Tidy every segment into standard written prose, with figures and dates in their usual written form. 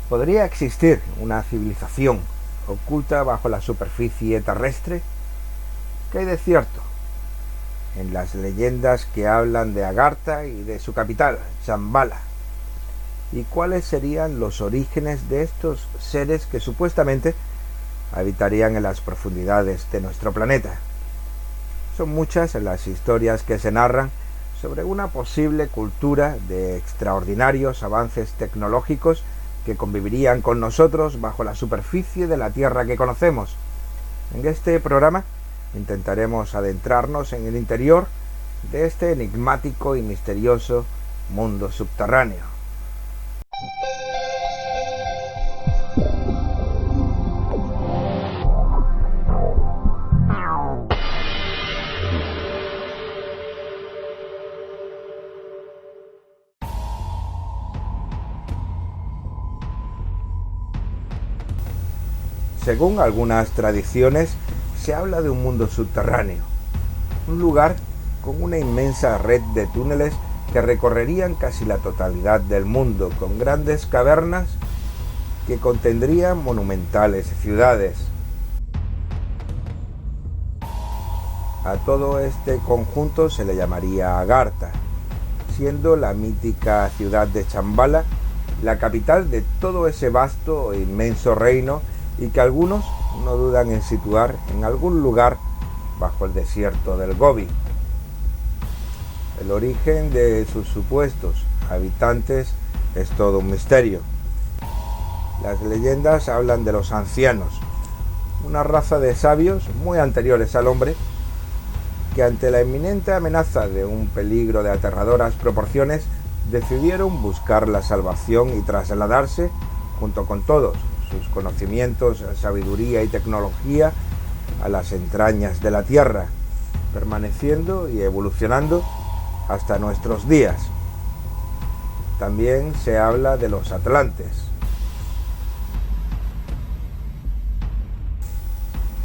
¿Podría existir una civilización oculta bajo la superficie terrestre? ¿Qué hay de cierto en las leyendas que hablan de Agartha y de su capital, Shambhala? ¿Y cuáles serían los orígenes de estos seres que supuestamente habitarían en las profundidades de nuestro planeta? Son muchas las historias que se narran sobre una posible cultura de extraordinarios avances tecnológicos que convivirían con nosotros bajo la superficie de la Tierra que conocemos. En este programa intentaremos adentrarnos en el interior de este enigmático y misterioso mundo subterráneo. Según algunas tradiciones, se habla de un mundo subterráneo, un lugar con una inmensa red de túneles que recorrerían casi la totalidad del mundo, con grandes cavernas que contendrían monumentales ciudades. A todo este conjunto se le llamaría Agartha, siendo la mítica ciudad de Shambhala la capital de todo ese vasto e inmenso reino, y que algunos no dudan en situar en algún lugar bajo el desierto del Gobi. El origen de sus supuestos habitantes es todo un misterio. Las leyendas hablan de los ancianos, una raza de sabios muy anteriores al hombre, que ante la inminente amenaza de un peligro de aterradoras proporciones decidieron buscar la salvación y trasladarse, junto con todos sus conocimientos, sabiduría y tecnología, a las entrañas de la Tierra, permaneciendo y evolucionando hasta nuestros días. También se habla de los atlantes.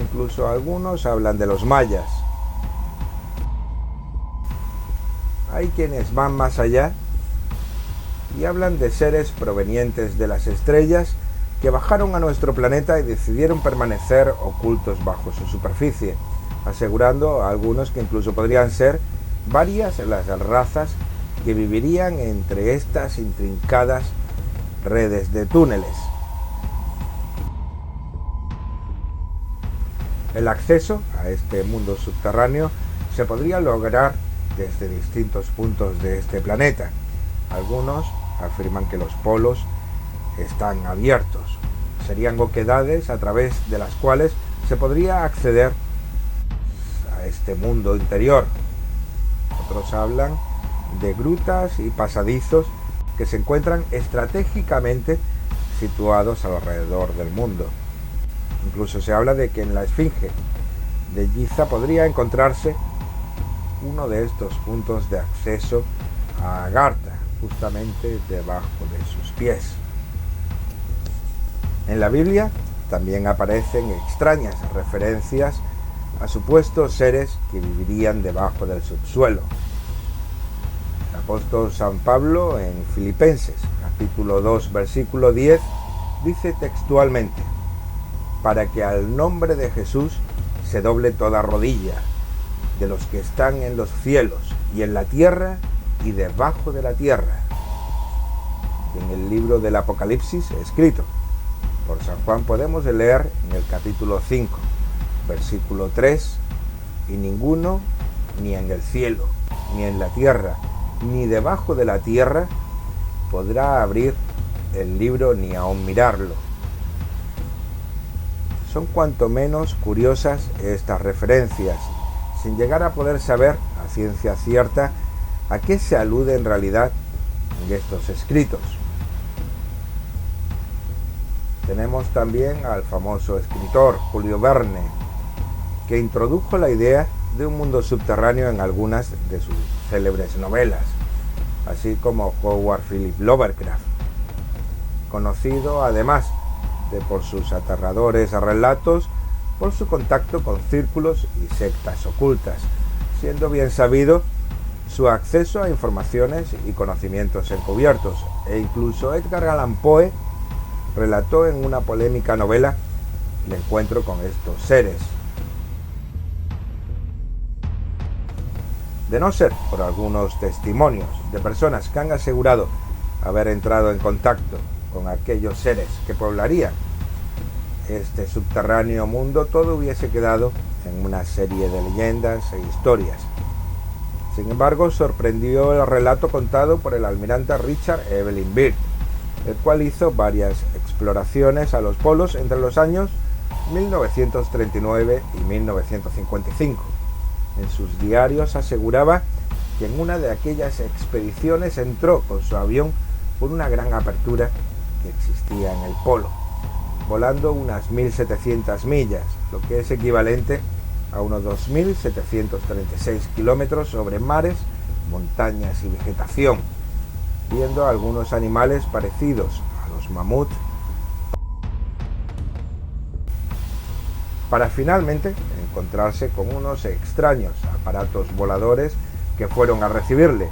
Incluso algunos hablan de los mayas. Hay quienes van más allá y hablan de seres provenientes de las estrellas que bajaron a nuestro planeta y decidieron permanecer ocultos bajo su superficie, asegurando a algunos que incluso podrían ser varias las razas que vivirían entre estas intrincadas redes de túneles. El acceso a este mundo subterráneo se podría lograr desde distintos puntos de este planeta. Algunos afirman que los polos están abiertos. Serían oquedades a través de las cuales se podría acceder a este mundo interior. Otros hablan de grutas y pasadizos que se encuentran estratégicamente situados alrededor del mundo. Incluso se habla de que en la Esfinge de Giza podría encontrarse uno de estos puntos de acceso a Agartha, justamente debajo de sus pies. En la Biblia también aparecen extrañas referencias a supuestos seres que vivirían debajo del subsuelo. El apóstol San Pablo en Filipenses, capítulo 2, versículo 10, dice textualmente: para que al nombre de Jesús se doble toda rodilla, de los que están en los cielos y en la tierra y debajo de la tierra. En el libro del Apocalipsis, escrito por San Juan, podemos leer en el capítulo 5, versículo 3, y ninguno, ni en el cielo, ni en la tierra, ni debajo de la tierra, podrá abrir el libro ni aun mirarlo. Son cuanto menos curiosas estas referencias, sin llegar a poder saber a ciencia cierta a qué se alude en realidad en estos escritos. Tenemos también al famoso escritor Julio Verne, que introdujo la idea de un mundo subterráneo en algunas de sus célebres novelas, así como Howard Philip Lovecraft, conocido además de por sus aterradores relatos, por su contacto con círculos y sectas ocultas, siendo bien sabido su acceso a informaciones y conocimientos encubiertos, e incluso Edgar Allan Poe relató en una polémica novela el encuentro con estos seres. De no ser por algunos testimonios de personas que han asegurado haber entrado en contacto con aquellos seres que poblarían este subterráneo mundo, todo hubiese quedado en una serie de leyendas e historias. Sin embargo, sorprendió el relato contado por el almirante Richard Evelyn Byrd, el cual hizo varias exploraciones a los polos entre los años 1939 y 1955. En sus diarios aseguraba que en una de aquellas expediciones entró con su avión por una gran apertura que existía en el polo, volando unas 1.700 millas, lo que es equivalente a unos 2.736 kilómetros sobre mares, montañas y vegetación, viendo algunos animales parecidos a los mamuts, para finalmente encontrarse con unos extraños aparatos voladores que fueron a recibirle,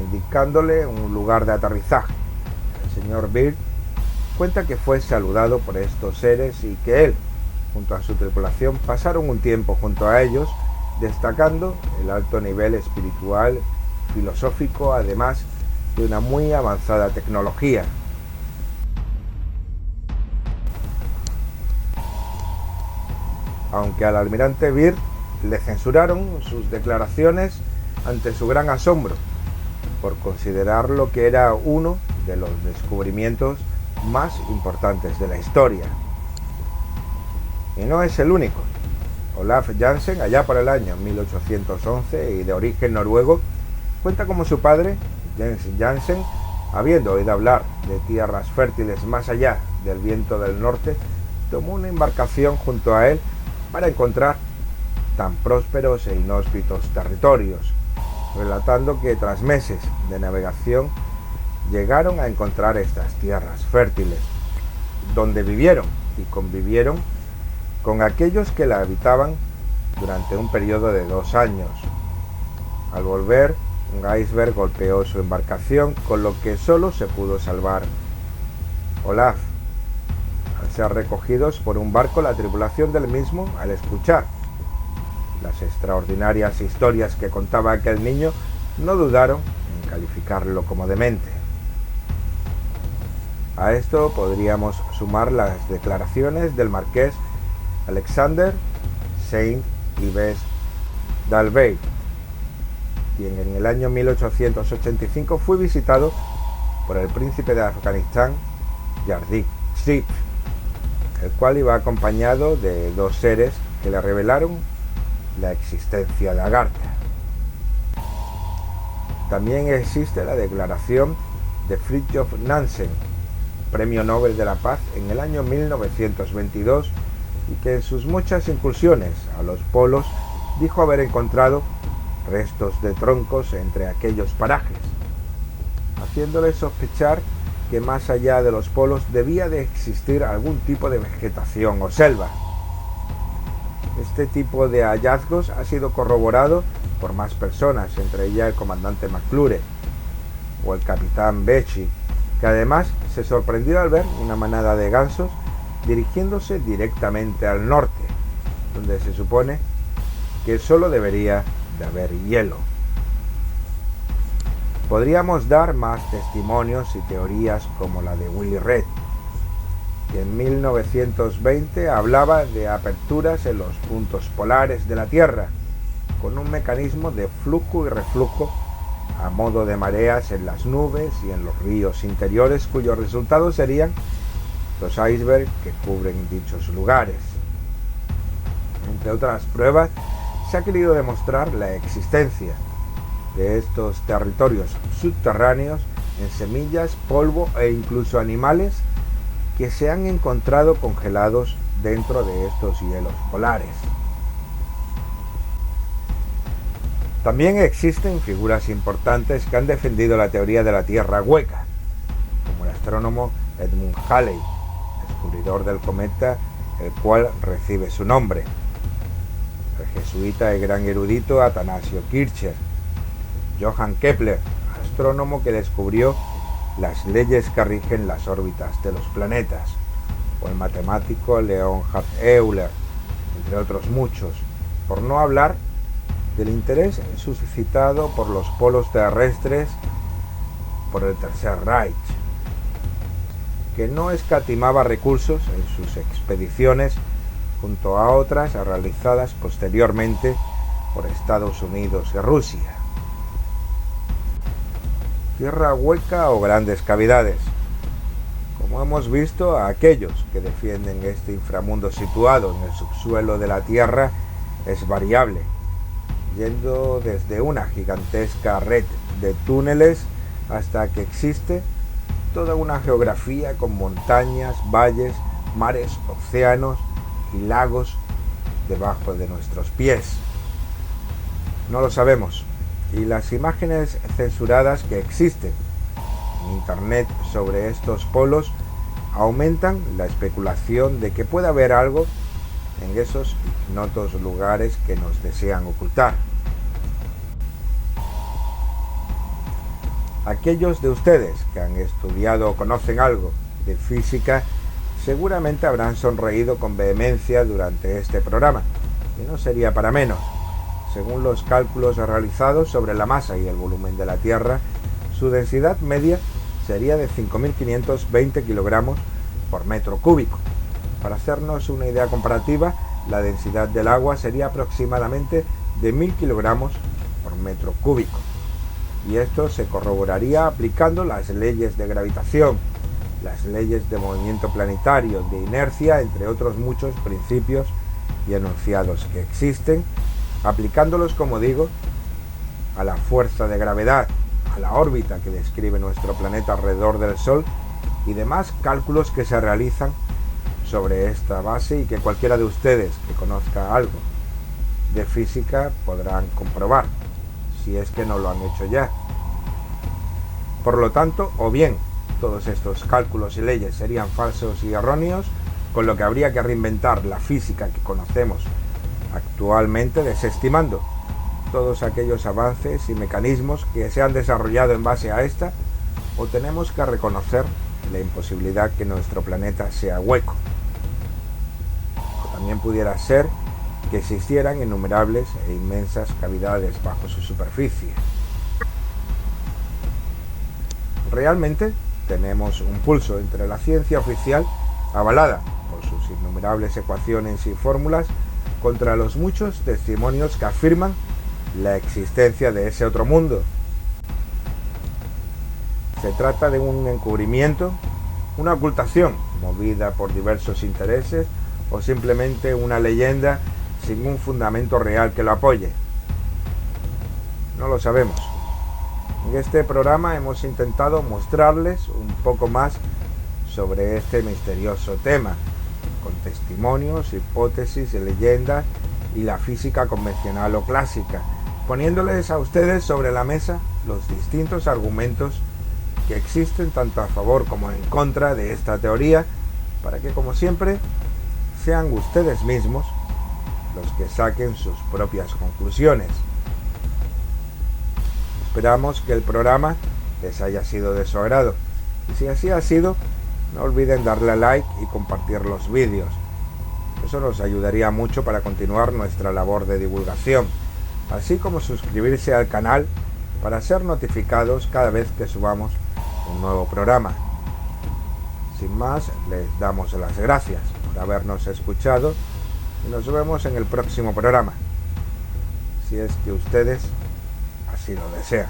indicándole un lugar de aterrizaje. El señor Byrd cuenta que fue saludado por estos seres y que él, junto a su tripulación, pasaron un tiempo junto a ellos, destacando el alto nivel espiritual, filosófico, además de una muy avanzada tecnología. Aunque al almirante Byrd le censuraron sus declaraciones ante su gran asombro, por considerarlo que era uno de los descubrimientos más importantes de la historia. Y no es el único. Olaf Jansen, allá por el año 1811 y de origen noruego, cuenta como su padre, Jens Jansen, habiendo oído hablar de tierras fértiles más allá del viento del norte, tomó una embarcación junto a él para encontrar tan prósperos e inhóspitos territorios, relatando que tras meses de navegación llegaron a encontrar estas tierras fértiles, donde vivieron y convivieron con aquellos que la habitaban durante un periodo de 2 años. Al volver, un iceberg golpeó su embarcación, con lo que solo se pudo salvar Olaf. Al ser recogidos por un barco, la tripulación del mismo, al escuchar las extraordinarias historias que contaba aquel niño, no dudaron en calificarlo como demente. A esto podríamos sumar las declaraciones del marqués Alexander Saint-Yves d'Albret, quien en el año 1885 fue visitado por el príncipe de Afganistán, Yardik Singh, el cual iba acompañado de 2 seres que le revelaron la existencia de Agartha. También existe la declaración de Fridtjof Nansen, Premio Nobel de la Paz en el año 1922, y que en sus muchas incursiones a los polos dijo haber encontrado restos de troncos entre aquellos parajes, haciéndole sospechar que más allá de los polos debía de existir algún tipo de vegetación o selva. Este tipo de hallazgos ha sido corroborado por más personas, entre ellas el comandante McClure o el capitán Becci, que además se sorprendió al ver una manada de gansos dirigiéndose directamente al norte, donde se supone que solo debería de haber hielo. Podríamos dar más testimonios y teorías como la de Willy Reid, que en 1920 hablaba de aperturas en los puntos polares de la Tierra, con un mecanismo de flujo y reflujo a modo de mareas en las nubes y en los ríos interiores, cuyos resultados serían los icebergs que cubren dichos lugares. Entre otras pruebas, se ha querido demostrar la existencia de estos territorios subterráneos en semillas, polvo e incluso animales que se han encontrado congelados dentro de estos hielos polares. También existen figuras importantes que han defendido la teoría de la Tierra hueca, como el astrónomo Edmund Halley, descubridor del cometa el cual recibe su nombre, el jesuita y gran erudito Atanasio Kircher, Johann Kepler, astrónomo que descubrió las leyes que rigen las órbitas de los planetas, o el matemático Leonhard Euler, entre otros muchos, por no hablar del interés suscitado por los polos terrestres por el Tercer Reich, que no escatimaba recursos en sus expediciones junto a otras realizadas posteriormente por Estados Unidos y Rusia. Tierra hueca o grandes cavidades. Como hemos visto, a aquellos que defienden este inframundo situado en el subsuelo de la Tierra es variable, yendo desde una gigantesca red de túneles hasta que existe toda una geografía con montañas, valles, mares, océanos y lagos debajo de nuestros pies. No lo sabemos, y las imágenes censuradas que existen en internet sobre estos polos aumentan la especulación de que puede haber algo en esos ignotos lugares que nos desean ocultar. Aquellos de ustedes que han estudiado o conocen algo de física seguramente habrán sonreído con vehemencia durante este programa, y no sería para menos. Según los cálculos realizados sobre la masa y el volumen de la Tierra, su densidad media sería de 5.520 kilogramos por metro cúbico. Para hacernos una idea comparativa, la densidad del agua sería aproximadamente de 1.000 kilogramos por metro cúbico. Y esto se corroboraría aplicando las leyes de gravitación, las leyes de movimiento planetario, de inercia, entre otros muchos principios y enunciados que existen, aplicándolos, como digo, a la fuerza de gravedad, a la órbita que describe nuestro planeta alrededor del Sol y demás cálculos que se realizan sobre esta base y que cualquiera de ustedes que conozca algo de física podrán comprobar, si es que no lo han hecho ya. Por lo tanto, o bien todos estos cálculos y leyes serían falsos y erróneos, con lo que habría que reinventar la física que conocemos actualmente, desestimando todos aquellos avances y mecanismos que se han desarrollado en base a esta, o tenemos que reconocer la imposibilidad que nuestro planeta sea hueco. O también pudiera ser que existieran innumerables e inmensas cavidades bajo su superficie. Realmente tenemos un pulso entre la ciencia oficial, avalada por sus innumerables ecuaciones y fórmulas, contra los muchos testimonios que afirman la existencia de ese otro mundo. Se trata de un encubrimiento, una ocultación movida por diversos intereses o simplemente una leyenda sin un fundamento real que lo apoye. No lo sabemos. En este programa hemos intentado mostrarles un poco más sobre este misterioso tema, con testimonios, hipótesis, leyendas y la física convencional o clásica, poniéndoles a ustedes sobre la mesa los distintos argumentos que existen tanto a favor como en contra de esta teoría, para que, como siempre, sean ustedes mismos los que saquen sus propias conclusiones. Esperamos que el programa les haya sido de su agrado, y si así ha sido, no olviden darle a like y compartir los vídeos. Eso nos ayudaría mucho para continuar nuestra labor de divulgación, así como suscribirse al canal para ser notificados cada vez que subamos un nuevo programa. Sin más, les damos las gracias por habernos escuchado y nos vemos en el próximo programa, si es que ustedes así lo desean.